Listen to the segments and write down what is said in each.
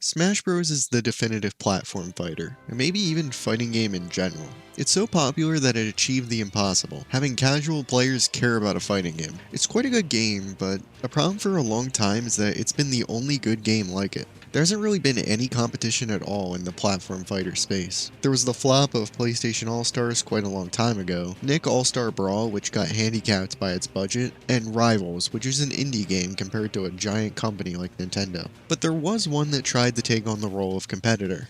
Smash Bros. Is the definitive platform fighter, and maybe even fighting game in general. It's so popular that it achieved the impossible, having casual players care about a fighting game. It's quite a good game, but a problem for a long time is that it's been the only good game like it. There hasn't really been any competition at all in the platform fighter space. There was the flop of PlayStation All-Stars quite a long time ago, Nick All-Star Brawl, which got handicapped by its budget, and Rivals, which is an indie game compared to a giant company like Nintendo. But there was one that tried to take on the role of competitor.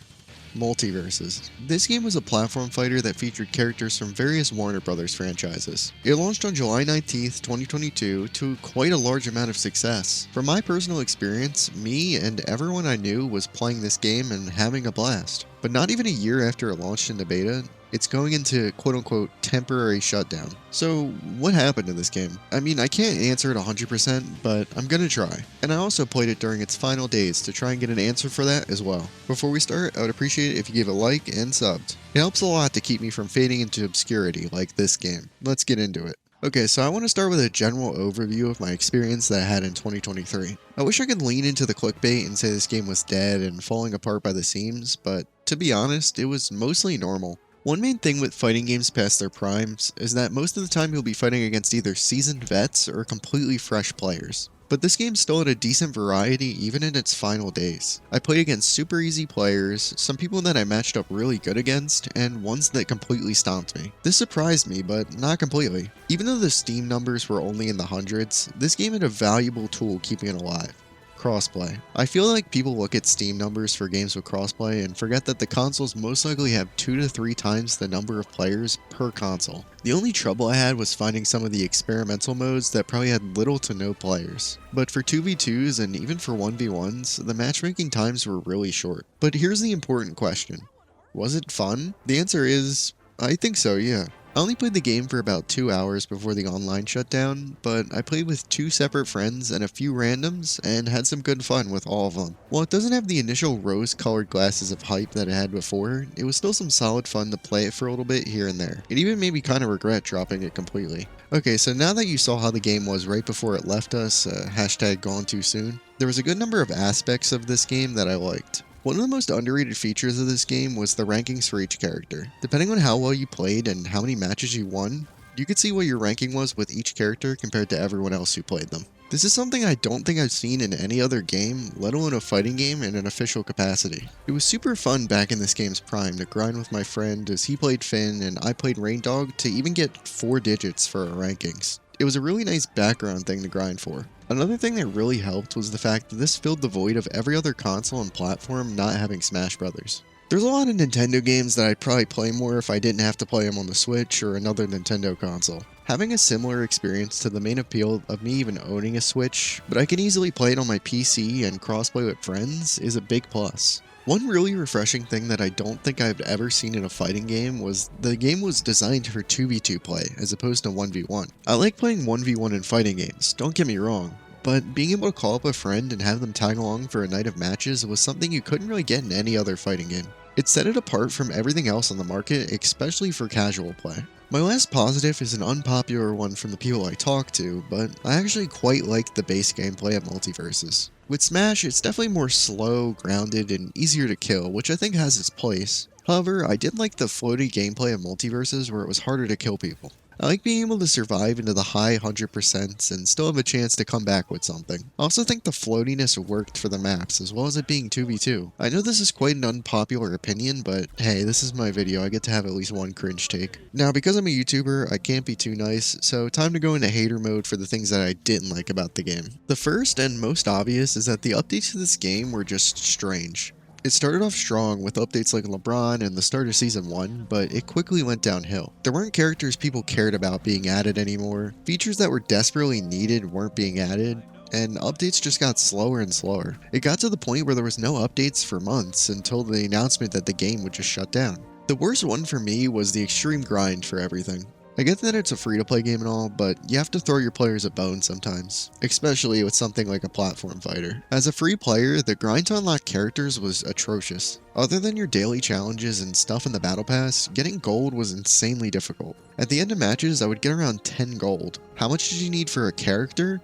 Multiversus. This game was a platform fighter that featured characters from various Warner Bros. Franchises. It launched on July 19th, 2022 to quite a large amount of success. From my personal experience, me and everyone I knew was playing this game and having a blast. But not even a year after it launched into beta, it's going into quote-unquote temporary shutdown. So what happened to this game? I mean, I can't answer it 100%, but I'm gonna try. And I also played it during its final days to try and get an answer for that as well. Before we start, I would appreciate it if you gave a like and subbed. It helps a lot to keep me from fading into obscurity like this game. Let's get into it. Okay, so I want to start with a general overview of my experience that I had in 2023. I wish I could lean into the clickbait and say this game was dead and falling apart by the seams, but to be honest, it was mostly normal. One main thing with fighting games past their primes is that most of the time you'll be fighting against either seasoned vets or completely fresh players. But this game still had a decent variety even in its final days. I played against super easy players, some people that I matched up really good against, and ones that completely stomped me. This surprised me, but not completely. Even though the Steam numbers were only in the hundreds, this game had a valuable tool keeping it alive. Crossplay. I feel like people look at Steam numbers for games with crossplay and forget that the consoles most likely have 2 to 3 times the number of players per console. The only trouble I had was finding some of the experimental modes that probably had little to no players. But for 2v2s and even for 1v1s, the matchmaking times were really short. But here's the important question. Was it fun? The answer is, I think so, yeah. I only played the game for about 2 hours before the online shutdown, but I played with 2 separate friends and a few randoms and had some good fun with all of them. While it doesn't have the initial rose-colored glasses of hype that it had before, it was still some solid fun to play it for a little bit here and there. It even made me kind of regret dropping it completely. Okay, so now that you saw how the game was right before it left us, hashtag gone too soon, there was a good number of aspects of this game that I liked. One of the most underrated features of this game was the rankings for each character. Depending on how well you played and how many matches you won, you could see what your ranking was with each character compared to everyone else who played them. This is something I don't think I've seen in any other game, let alone a fighting game in an official capacity. It was super fun back in this game's prime to grind with my friend as he played Finn and I played Raindog to even get 4 digits for our rankings. It was a really nice background thing to grind for. Another thing that really helped was the fact that this filled the void of every other console and platform not having Smash Bros. There's a lot of Nintendo games that I'd probably play more if I didn't have to play them on the Switch or another Nintendo console. Having a similar experience to the main appeal of me even owning a Switch, but I can easily play it on my PC and crossplay with friends, is a big plus. One really refreshing thing that I don't think I've ever seen in a fighting game was the game was designed for 2v2 play as opposed to 1v1. I like playing 1v1 in fighting games, don't get me wrong, but being able to call up a friend and have them tag along for a night of matches was something you couldn't really get in any other fighting game. It set it apart from everything else on the market, especially for casual play. My last positive is an unpopular one from the people I talk to, but I actually quite like the base gameplay of Multiversus. With Smash, it's definitely more slow, grounded, and easier to kill, which I think has its place. However, I did like the floaty gameplay of Multiversus where it was harder to kill people. I like being able to survive into the high 100% and still have a chance to come back with something. I also think the floatiness worked for the maps as well as it being 2v2. I know this is quite an unpopular opinion, but hey, this is my video, I get to have at least one cringe take. Now, because I'm a YouTuber, I can't be too nice, so time to go into hater mode for the things that I didn't like about the game. The first and most obvious is that the updates to this game were just strange. It started off strong with updates like LeBron and the start of Season 1, but it quickly went downhill. There weren't characters people cared about being added anymore, features that were desperately needed weren't being added, and updates just got slower and slower. It got to the point where there was no updates for months until the announcement that the game would just shut down. The worst one for me was the extreme grind for everything. I get that it's a free-to-play game and all, but you have to throw your players a bone sometimes, especially with something like a platform fighter. As a free player, the grind to unlock characters was atrocious. Other than your daily challenges and stuff in the battle pass, getting gold was insanely difficult. At the end of matches, I would get around 10 gold. How much did you need for a character?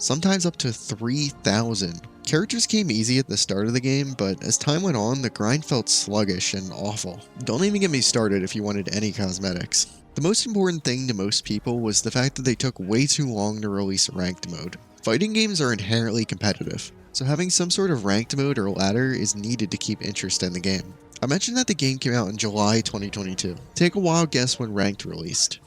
sometimes up to 3,000. Characters came easy at the start of the game, but as time went on, the grind felt sluggish and awful. Don't even get me started if you wanted any cosmetics. The most important thing to most people was the fact that they took way too long to release ranked mode. Fighting games are inherently competitive, so having some sort of ranked mode or ladder is needed to keep interest in the game. I mentioned that the game came out in July 2022. Take a wild guess when ranked released.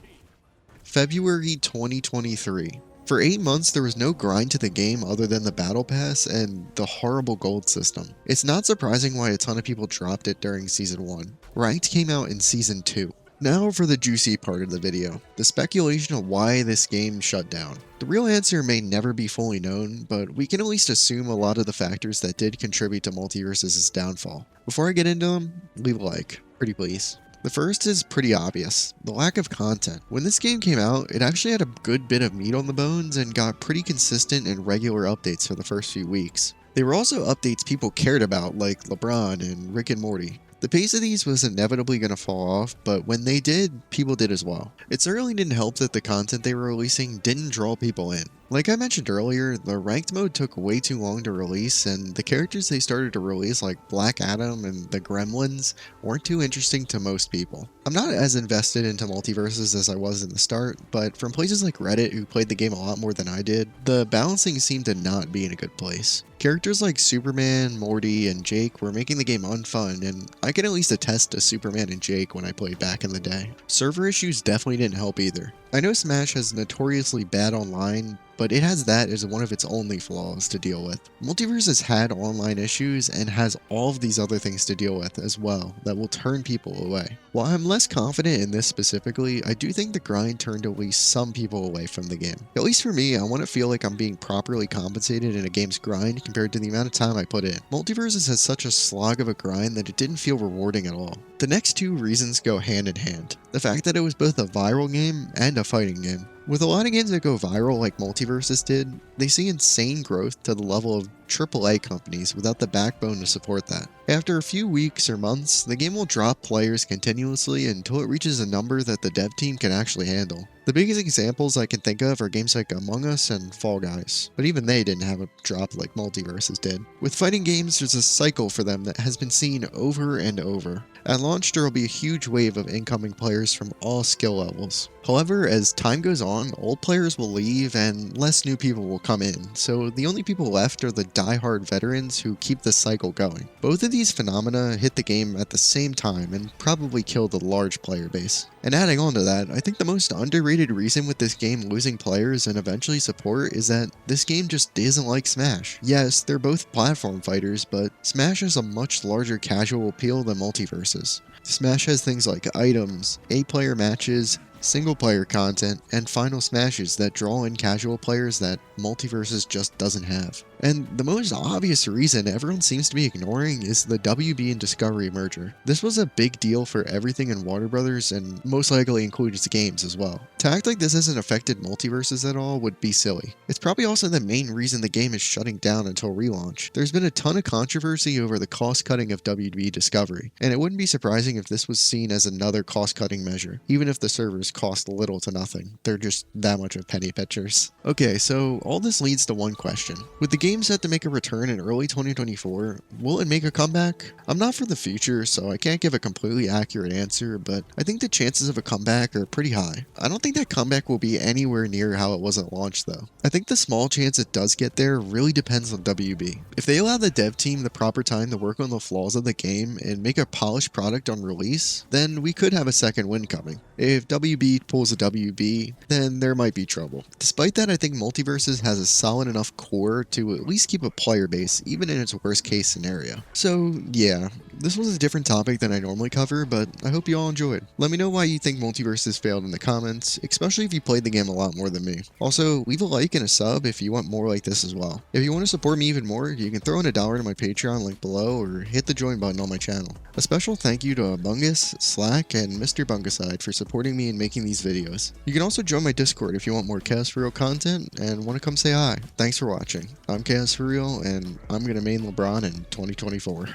February 2023. For 8 months, there was no grind to the game other than the battle pass and the horrible gold system. It's not surprising why a ton of people dropped it during season 1. Ranked came out in season 2. Now for the juicy part of the video, the speculation of why this game shut down. The real answer may never be fully known, but we can at least assume a lot of the factors that did contribute to Multiversus' downfall. Before I get into them, leave a like, pretty please. The first is pretty obvious, the lack of content. When this game came out, it actually had a good bit of meat on the bones and got pretty consistent and regular updates for the first few weeks. They were also updates people cared about, like LeBron and Rick and Morty. The pace of these was inevitably going to fall off, but when they did, people did as well. It certainly didn't help that the content they were releasing didn't draw people in. Like I mentioned earlier, the ranked mode took way too long to release, and the characters they started to release like Black Adam and the Gremlins weren't too interesting to most people. I'm not as invested into Multiversus as I was in the start, but from places like Reddit who played the game a lot more than I did, the balancing seemed to not be in a good place. Characters like Superman, Morty, and Jake were making the game unfun, and I can at least attest to Superman and Jake when I played back in the day. Server issues definitely didn't help either. I know Smash has notoriously bad online, but it has that as one of its only flaws to deal with. Multiversus had online issues and has all of these other things to deal with as well that will turn people away. While I'm less confident in this specifically, I do think the grind turned at least some people away from the game. At least for me, I want to feel like I'm being properly compensated in a game's grind compared to the amount of time I put in. Multiversus has such a slog of a grind that it didn't feel rewarding at all. The next two reasons go hand in hand. The fact that it was both a viral game and a fighting game. With a lot of games that go viral like Multiversus did, they see insane growth to the level of AAA companies without the backbone to support that. After a few weeks or months, the game will drop players continuously until it reaches a number that the dev team can actually handle. The biggest examples I can think of are games like Among Us and Fall Guys, but even they didn't have a drop like Multiversus did. With fighting games, there's a cycle for them that has been seen over and over. At launch, there will be a huge wave of incoming players from all skill levels. However, as time goes on, old players will leave and less new people will come in, so the only people left are the die-hard veterans who keep the cycle going. Both of these phenomena hit the game at the same time and probably killed a large player base. And adding on to that, I think the most underrated reason with this game losing players and eventually support is that this game just isn't like Smash. Yes, they're both platform fighters, but Smash has a much larger casual appeal than Multiversus. Smash has things like items, 8-player matches, single-player content, and final smashes that draw in casual players that Multiversus just doesn't have. And the most obvious reason everyone seems to be ignoring is the WB and Discovery merger. This was a big deal for everything in Warner Brothers and most likely includes games as well. To act like this hasn't affected Multiversus at all would be silly. It's probably also the main reason the game is shutting down until relaunch. There's been a ton of controversy over the cost-cutting of WB Discovery, and it wouldn't be surprising if this was seen as another cost-cutting measure, even if the servers cost little to nothing. They're just that much of penny pitchers. Okay, so all this leads to one question. With the game set to make a return in early 2024, will it make a comeback? I'm not for the future, so I can't give a completely accurate answer, but I think the chances of a comeback are pretty high. I don't think that comeback will be anywhere near how it was at launch though. I think the small chance it does get there really depends on WB. If they allow the dev team the proper time to work on the flaws of the game and make a polished product on release, then we could have a second win coming. If WB pulls a WB, then there might be trouble. Despite that, I think Multiversus has a solid enough core to at least keep a player base, even in its worst case scenario. So yeah, this was a different topic than I normally cover, but I hope you all enjoyed. Let me know why you think Multiversus failed in the comments, especially if you played the game a lot more than me. Also, leave a like and a sub if you want more like this as well. If you want to support me even more, you can throw in $1 to my Patreon link below or hit the join button on my channel. A special thank you to Bungus, Slack, and Mr. Bungicide for supporting me in making these videos. You can also join my Discord if you want more Chaos For Real content and want to come say hi. Thanks for watching. I'm Chaos For Real, and I'm gonna main LeBron in 2024.